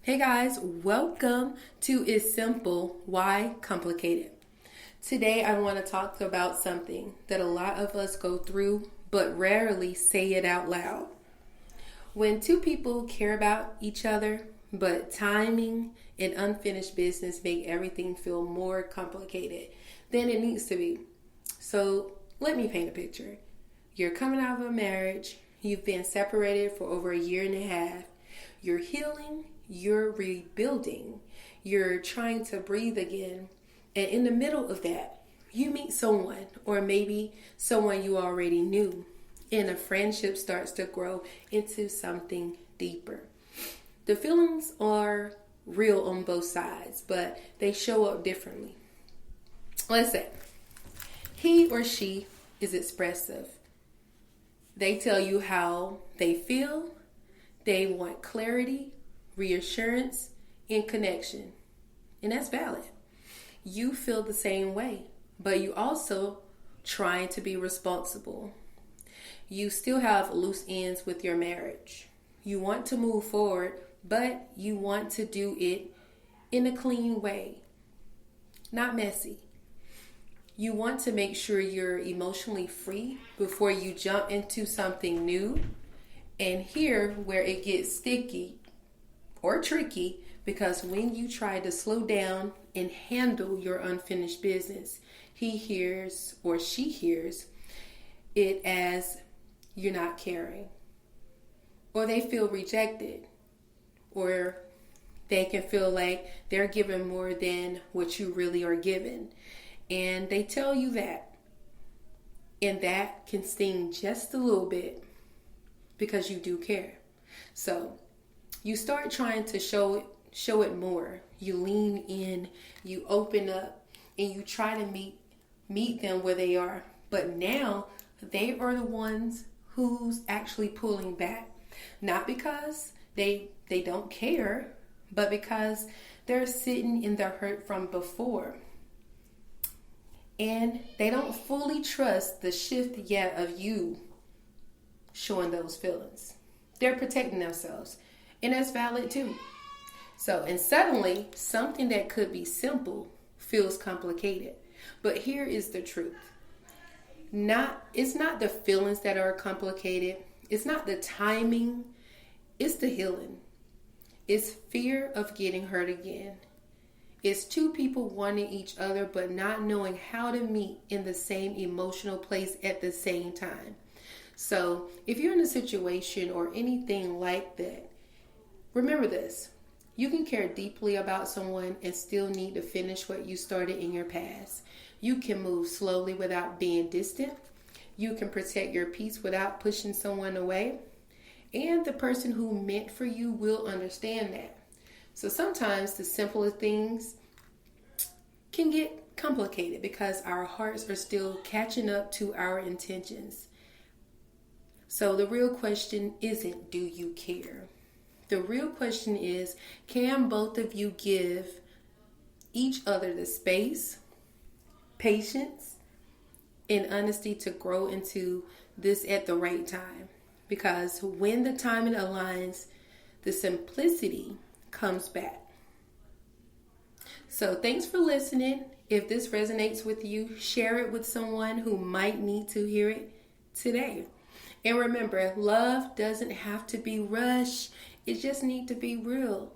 Hey guys, welcome to It's Simple, Why Complicated? Today I want to talk about something that a lot of us go through but rarely say it out loud. When two people care about each other, but timing and unfinished business make everything feel more complicated than it needs to be. So let me paint a picture. You're coming out of a marriage, you've been separated for over a year and a half, you're healing, you're rebuilding, you're trying to breathe again, and in the middle of that, you meet someone, or maybe someone you already knew, and a friendship starts to grow into something deeper. The feelings are real on both sides, but they show up differently. Let's say he or she is expressive. They tell you how they feel, they want clarity, reassurance, and connection. And that's valid. You feel the same way, but you also trying to be responsible. You still have loose ends with your marriage. You want to move forward, but you want to do it in a clean way, not messy. You want to make sure you're emotionally free before you jump into something new. And here where it gets sticky or tricky, because when you try to slow down and handle your unfinished business, he hears or she hears it as you're not caring, or they feel rejected, or they can feel like they're giving more than what you really are giving. And they tell you that, and that can sting just a little bit because you do care. So you start trying to show it more. You lean in, you open up, and you try to meet them where they are. But now they are the ones who's actually pulling back. Not because they don't care, but because they're sitting in the hurt from before. And they don't fully trust the shift yet of you showing those feelings. They're protecting themselves. And that's valid too. So, and suddenly, something that could be simple feels complicated. But here is the truth. It's not the feelings that are complicated. It's not the timing. It's the healing. It's fear of getting hurt again. It's two people wanting each other but not knowing how to meet in the same emotional place at the same time. So if you're in a situation or anything like that, remember this. You can care deeply about someone and still need to finish what you started in your past. You can move slowly without being distant. You can protect your peace without pushing someone away. And the person who meant for you will understand that. So sometimes the simplest things can get complicated because our hearts are still catching up to our intentions. So the real question isn't, do you care? The real question is, can both of you give each other the space, patience, and honesty to grow into this at the right time? Because when the timing aligns, the simplicity comes back. So thanks for listening. If this resonates with you, share it with someone who might need to hear it today. And remember, love doesn't have to be rushed. It just needs to be real.